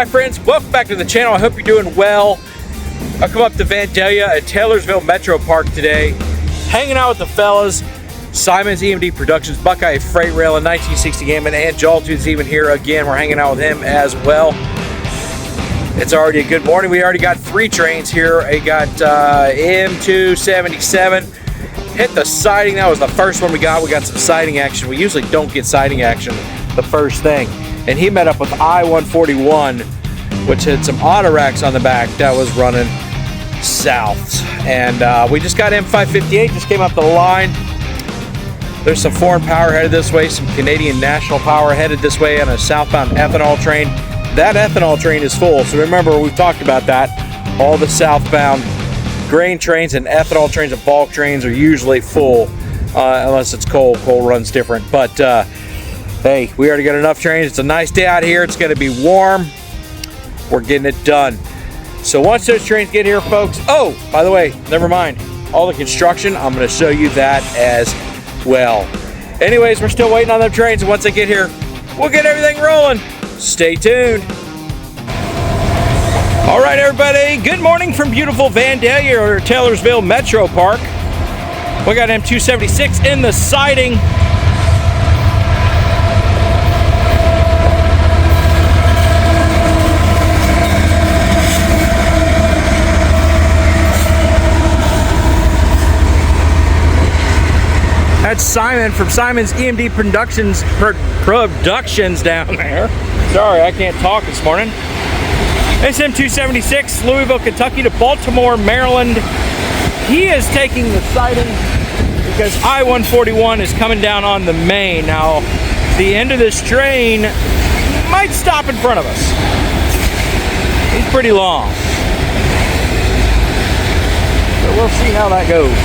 my friends, welcome back to the channel. I hope you're doing well. I come up to Vandalia at Taylorsville Metro Park today, hanging out with the fellas. Simon's EMD Productions, Buckeye Freight Rail, and 1960 Gammon, and Jawtooth's even here again. We're hanging out with him as well. It's already a good morning. We already got 3 trains here. I got M277. Hit the siding. That was the first one we got. We got some siding action. We usually don't get siding action the first thing. And he met up with I41, which had some auto racks on the back that was running south. And we just got M558, just came up the line. There's some foreign power headed this way, some Canadian national power headed this way on a southbound ethanol train. That ethanol train is full, so remember we've talked about that. All the southbound grain trains and ethanol trains and bulk trains are usually full, unless it's coal. Coal runs different, but hey, we already got enough trains. It's a nice day out here. It's going to be warm. We're getting it done. So once those trains get here, folks, oh, by the way, never mind. All the construction, I'm going to show you that as well. Anyways, we're still waiting on them trains, and once they get here, we'll get everything rolling. Stay tuned. All right, everybody. Good morning from beautiful Vandalia or Taylorsville Metro Park. We got M276 in the siding. That's Simon from Simon's EMD Productions down there. Sorry, I can't talk this morning. It's M276, Louisville, Kentucky to Baltimore, Maryland. He is taking the siding because I-141 is coming down on the main. Now, the end of this train might stop in front of us. He's pretty long. So we'll see how that goes.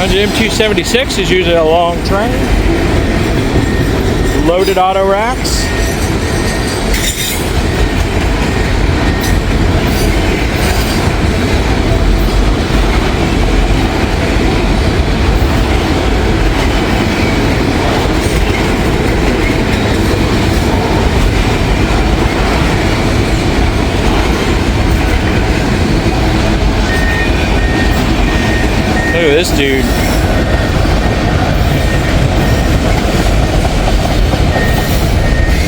The M276 is usually a long train. Loaded auto racks. Look at this dude.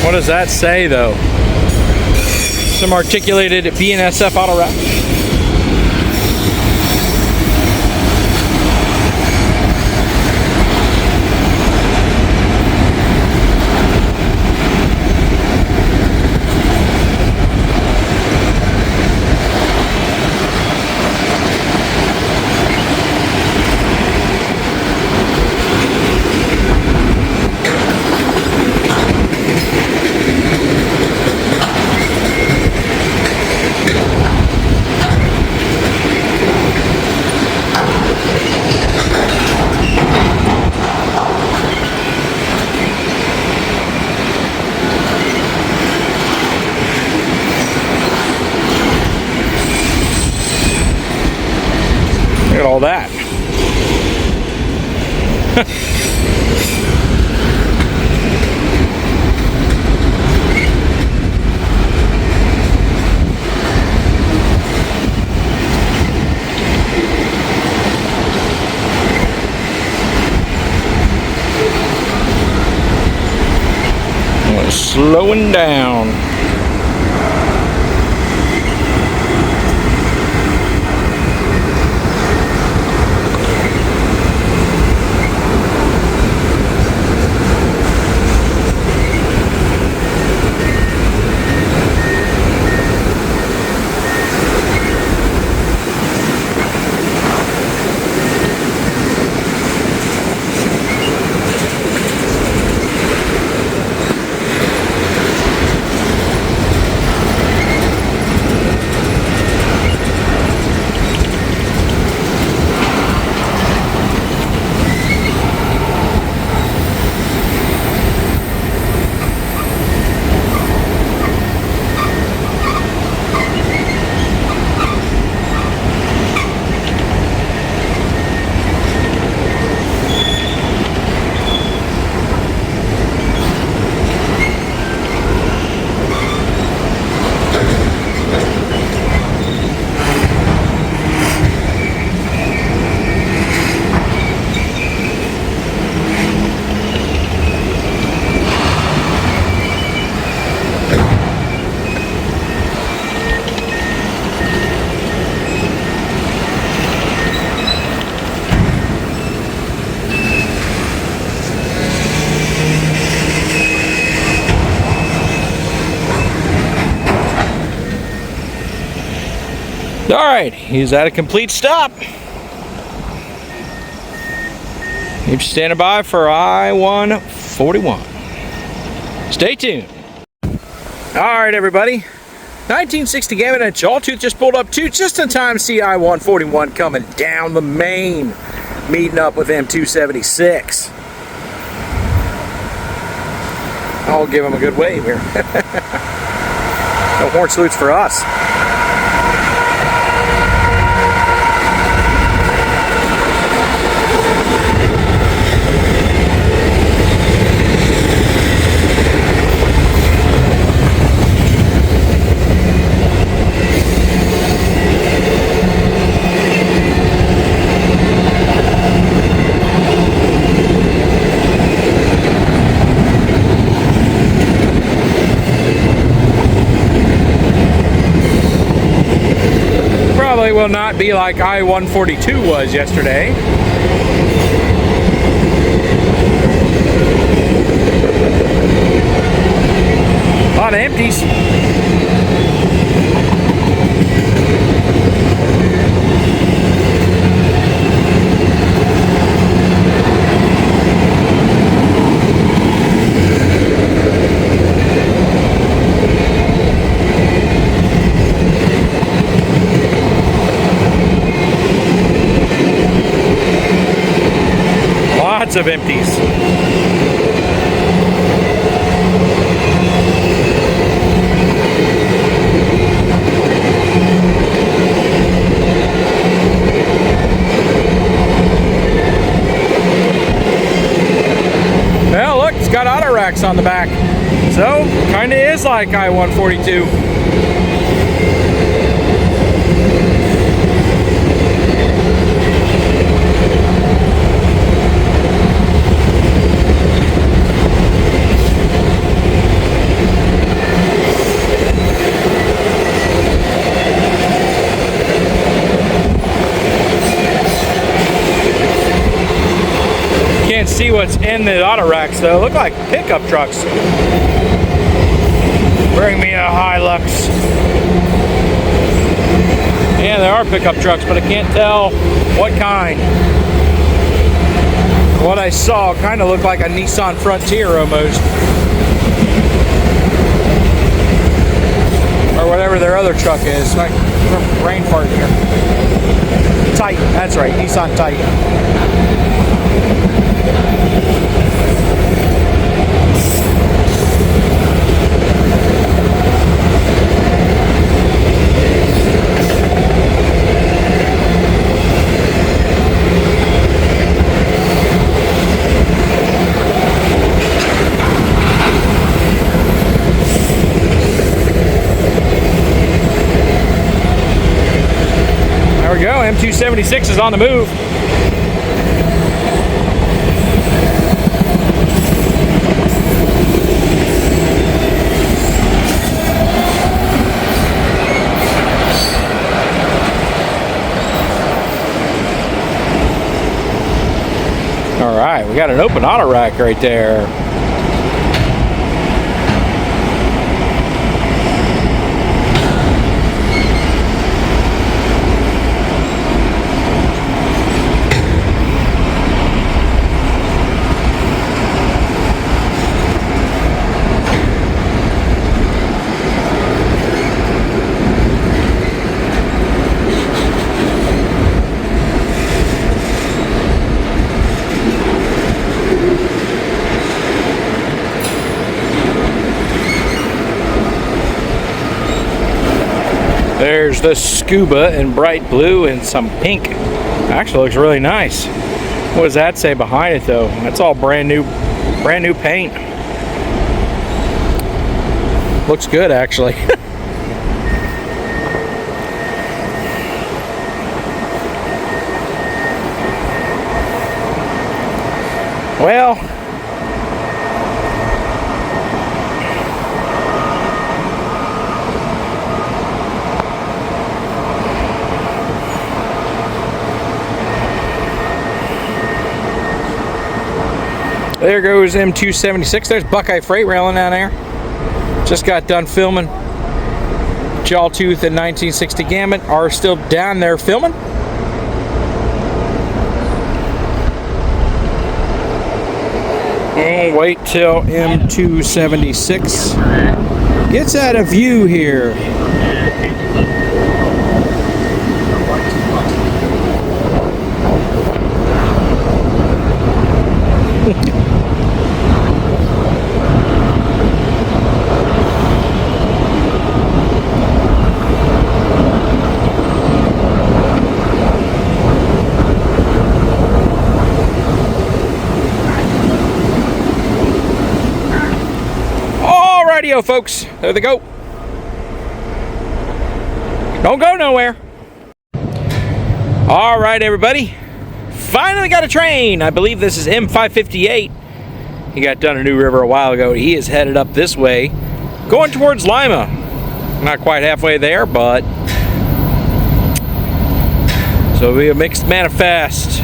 What does that say, though? Some articulated BNSF auto wrap. all that. Slowing down. All right, he's at a complete stop. Keep standing by for I-141. Stay tuned. All right, everybody. 1960 Gammon and Jawtooth just pulled up to just in time to see I-141 coming down the main, meeting up with M276. I'll give him a good wave here. No horn salutes for us. Will not be like I-142 was yesterday. A lot of empties. Lots of empties. Well, look, it's got auto racks on the back. So, kind of is like I-142. Can't see what's in the auto racks though. Look like pickup trucks. Bring me a Hilux. Yeah, there are pickup trucks, but I can't tell what kind. What I saw kind of looked like a Nissan Frontier almost. Or whatever their other truck is. Like brain fart here. Titan, that's right, Nissan Titan. M276 is on the move. All right, we got an open auto rack right there. There's the Scuba in bright blue and some pink. Actually looks really nice. What does that say behind it though? That's all brand new paint. Looks good actually. Well, there goes M276. There's Buckeye Freight railing down there. Just got done filming. Jawtooth and 1960 Gamut are still down there filming. Oh, wait till M276 gets out of view here. Alrighty, folks, there they go. Don't go nowhere. All right, everybody. Finally got a train. I believe this is M558. He got done in New River a while ago. He is headed up this way, going towards Lima. Not quite halfway there, but so it'll be a mixed manifest.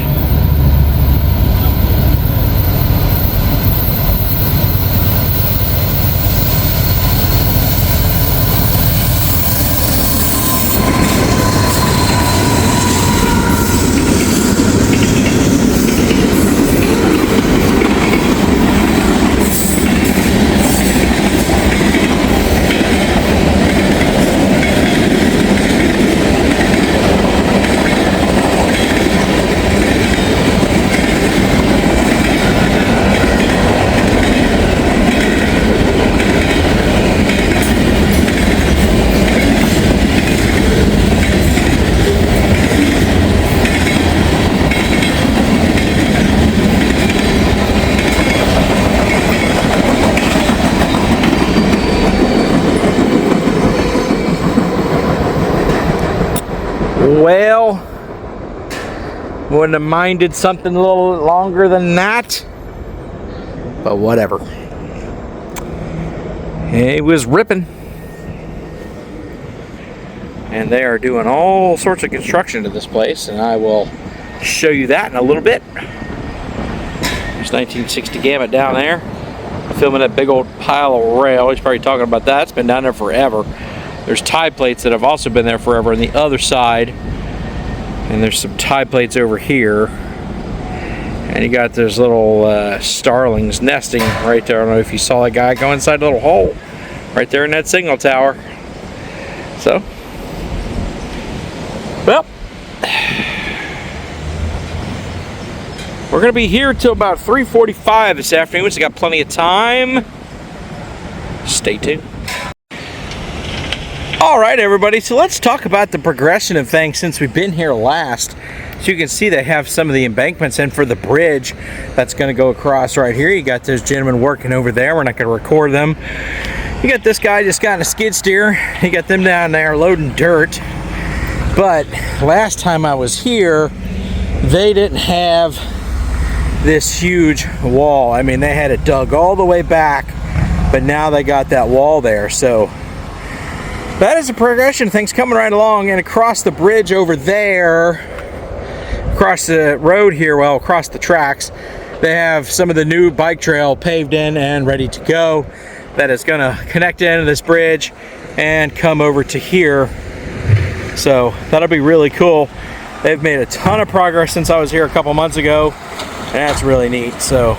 Well, wouldn't have minded something a little longer than that, but whatever. It was ripping, and they are doing all sorts of construction to this place, and I will show you that in a little bit. There's 1960 Gamut down there, filming that big old pile of rail. He's probably talking about that. It's been down there forever. There's tie plates that have also been there forever on the other side. And there's some tie plates over here. And you got those little starlings nesting right there. I don't know if you saw that guy go inside the little hole right there in that signal tower. So, well, we're going to be here till about 3:45 this afternoon, so we got plenty of time. Stay tuned. Alright everybody, so let's talk about the progression of things since we've been here last. So you can see they have some of the embankments in for the bridge that's going to go across right here. You got those gentlemen working over there. We're not going to record them. You got this guy just got in a skid steer. You got them down there loading dirt. But last time I was here, they didn't have this huge wall. I mean, they had it dug all the way back, but now they got that wall there. So that is a progression. Things coming right along. And across the bridge over there, across the road here, well, across the tracks, they have some of the new bike trail paved in and ready to go. That is going to connect into this bridge and come over to here. So that'll be really cool. They've made a ton of progress since I was here a couple months ago, and that's really neat. So,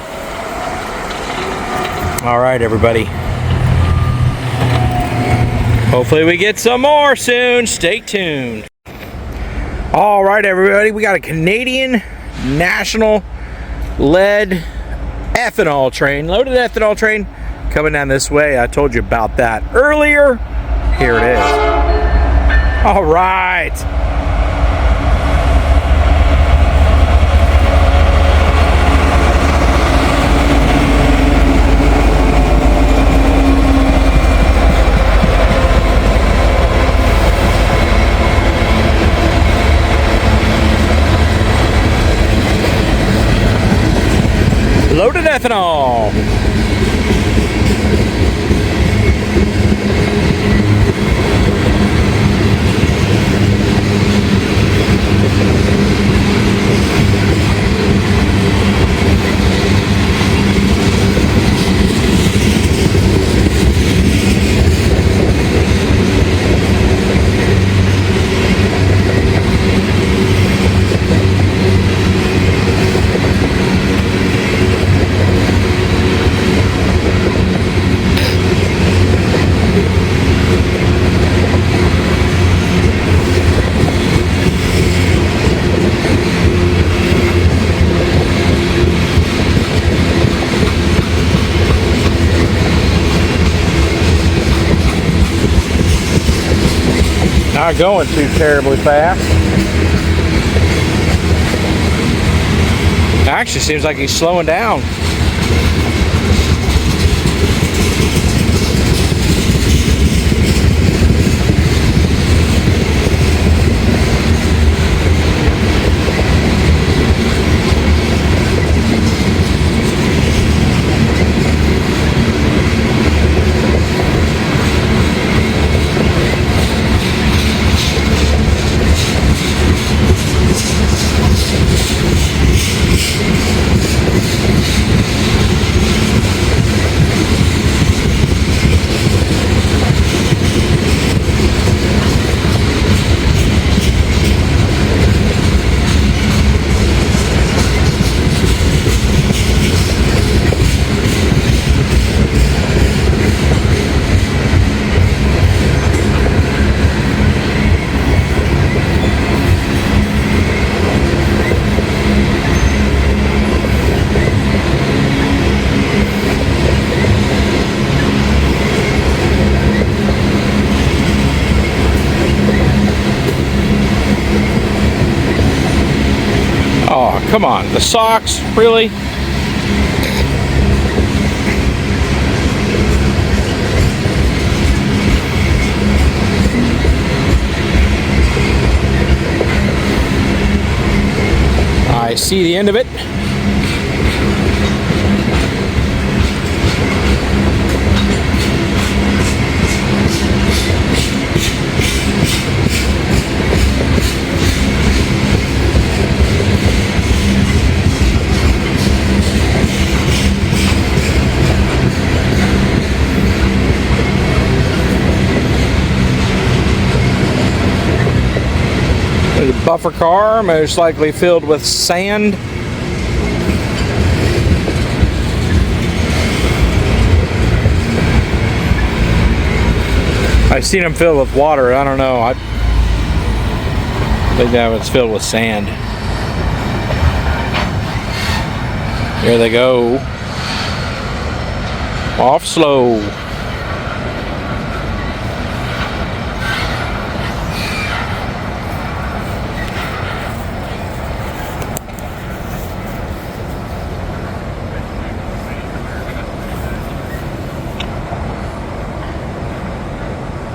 all right, everybody. Hopefully we get some more soon. Stay tuned. All right, everybody. We got a Canadian National lead ethanol train, loaded ethanol train, coming down this way. I told you about that earlier. Here it is. All right. Loaded ethanol. Not going too terribly fast. Actually seems like he's slowing down. Oh, come on, the socks, really? I see the end of it. There's a buffer car, most likely filled with sand. I've seen them filled with water. I don't know. I think that one's filled with sand. There they go. Off slow.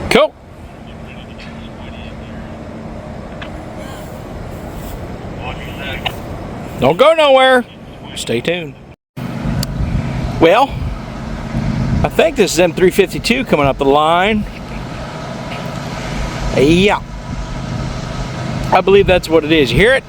Cool. Don't go nowhere. Stay tuned. Well, I think this is M352 coming up the line. Yeah. I believe that's what it is. You hear it?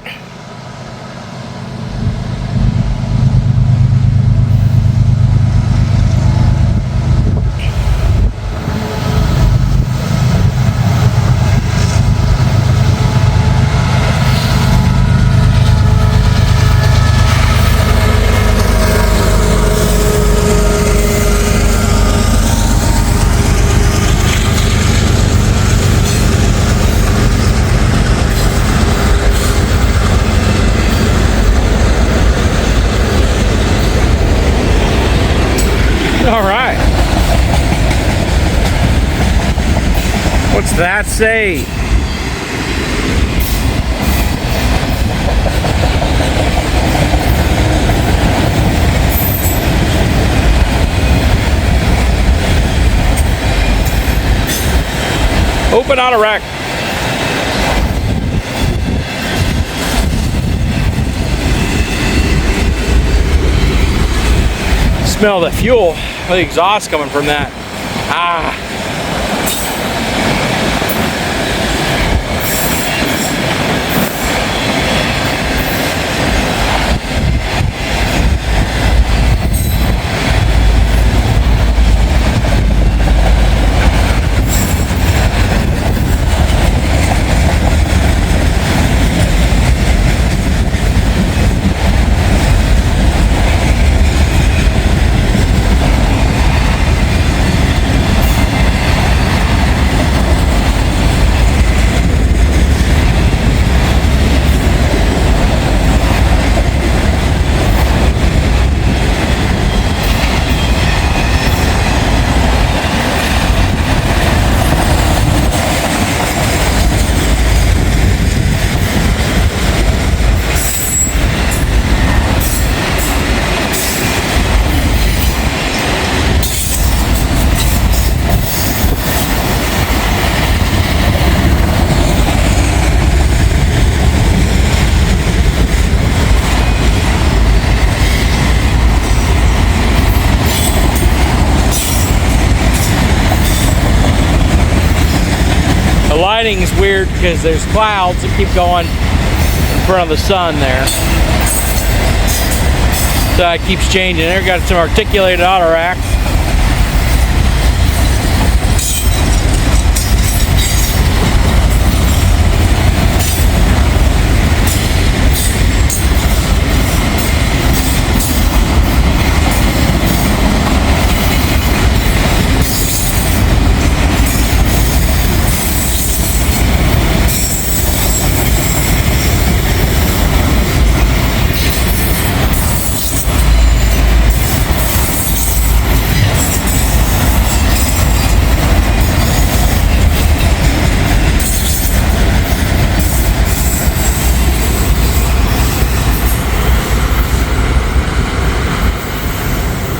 All right. What's that say? Open auto rack. Smell the fuel, the exhaust coming from that. Ah. The lighting is weird because there's clouds that keep going in front of the sun there. So it keeps changing. There got some articulated auto rack.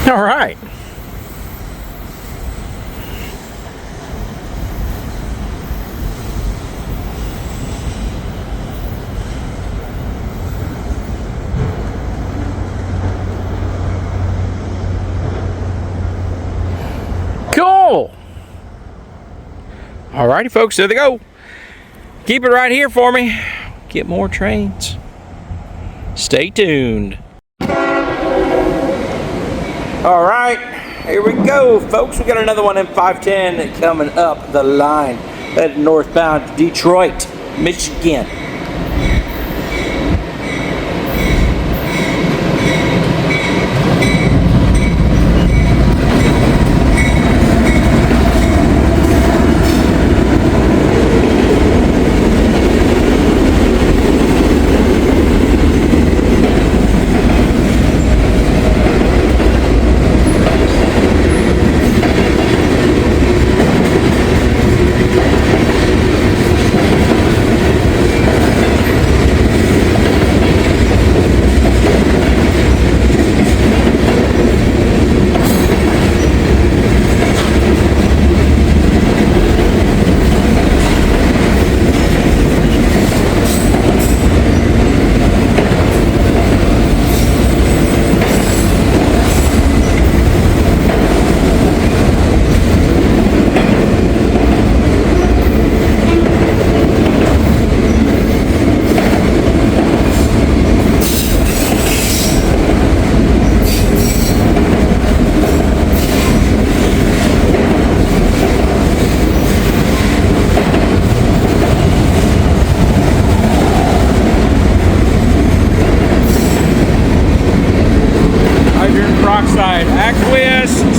All right. Cool. All righty, folks, there they go. Keep it right here for me. Get more trains. Stay tuned. All right, here we go, folks. We got another one M510 coming up the line, headed northbound to Detroit, Michigan.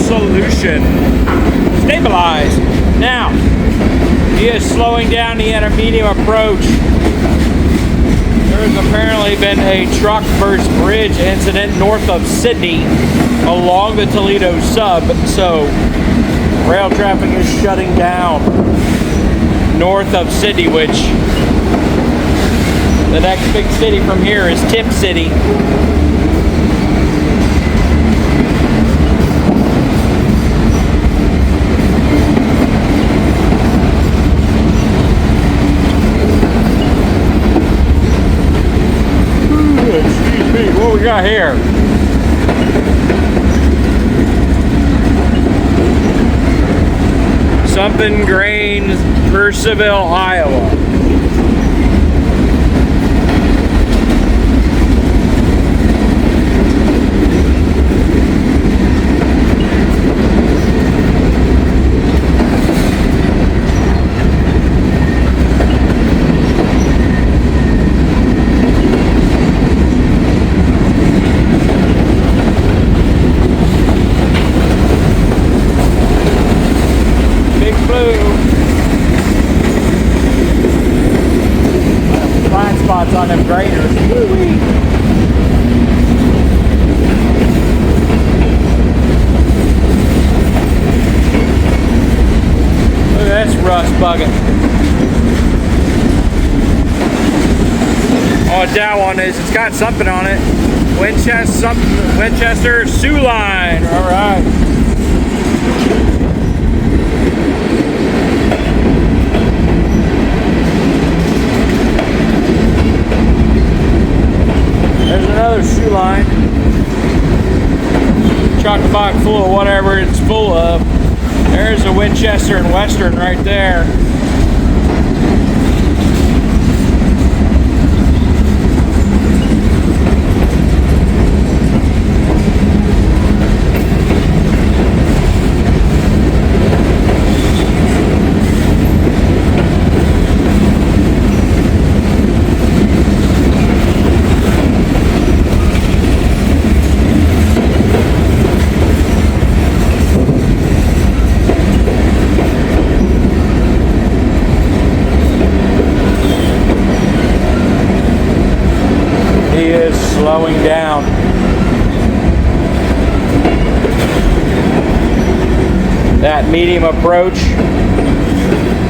solution. Stabilize. Now, he is slowing down. He had a medium approach. There has apparently been a truck versus bridge incident north of Sydney along the Toledo sub. So, rail traffic is shutting down north of Sydney, which the next big city from here is Tip City. Excuse me, what we got here? Something Grains, Purcellville, Iowa. On them graders. Woo-wee. Look at this rust bucket. Oh, that one is, it's got something on it. Winchester Sioux Line. All right. There's another shoe line. Chock-a-block full of whatever it's full of. There's a Winchester and Western right there. Slowing down. That medium approach,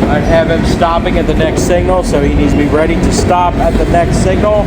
I'd have him stopping at the next signal, so he needs to be ready to stop at the next signal.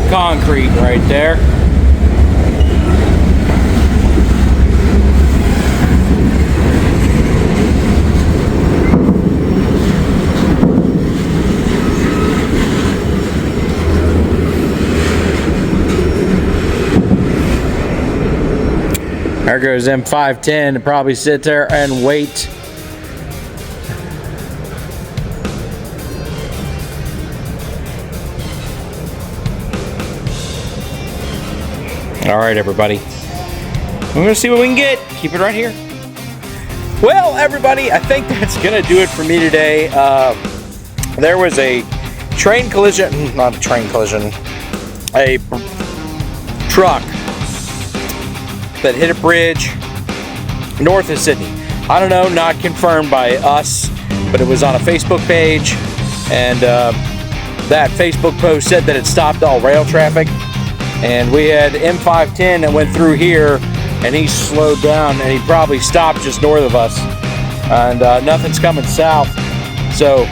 Concrete right there. There goes M510 to probably sit there and wait. All right, everybody. We're gonna see what we can get. Keep it right here. Well, everybody, I think that's gonna do it for me today. There was a train collision, not a train collision, a truck that hit a bridge north of Sydney. I don't know, not confirmed by us, but it was on a Facebook page, and that Facebook post said that it stopped all rail traffic. And we had M510 that went through here, and he slowed down, and he probably stopped just north of us, and nothing's coming south. So,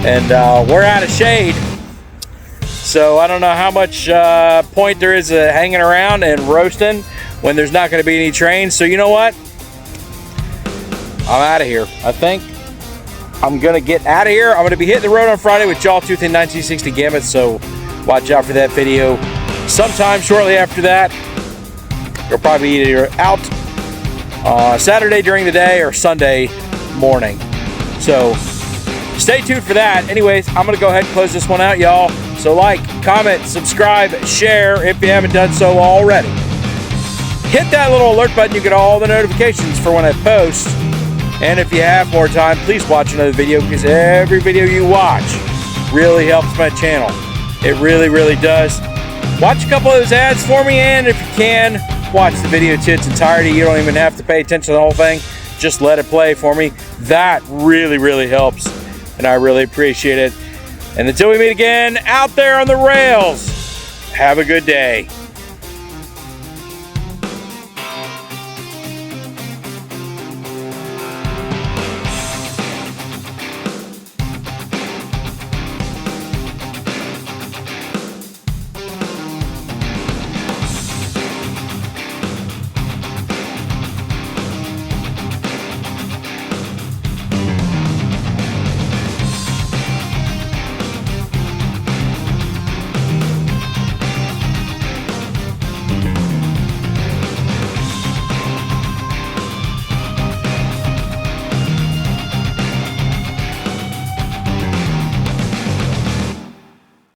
and we're out of shade, so I don't know how much point there is hanging around and roasting when there's not going to be any trains. So you know what, I'm out of here. I think I'm gonna get out of here. I'm gonna be hitting the road on Friday with Jawtooth and 1960 Gambit, so watch out for that video. Sometime shortly after that, you'll probably be either out Saturday during the day or Sunday morning. So stay tuned for that. Anyways, I'm gonna go ahead and close this one out, y'all. So like, comment, subscribe, share if you haven't done so already. Hit that little alert button, you get all the notifications for when I post. And if you have more time, please watch another video, because every video you watch really helps my channel. It really, really does. Watch a couple of those ads for me, and if you can, watch the video to its entirety. You don't even have to pay attention to the whole thing. Just let it play for me. That really, really helps, and I really appreciate it. And until we meet again out there on the rails, have a good day.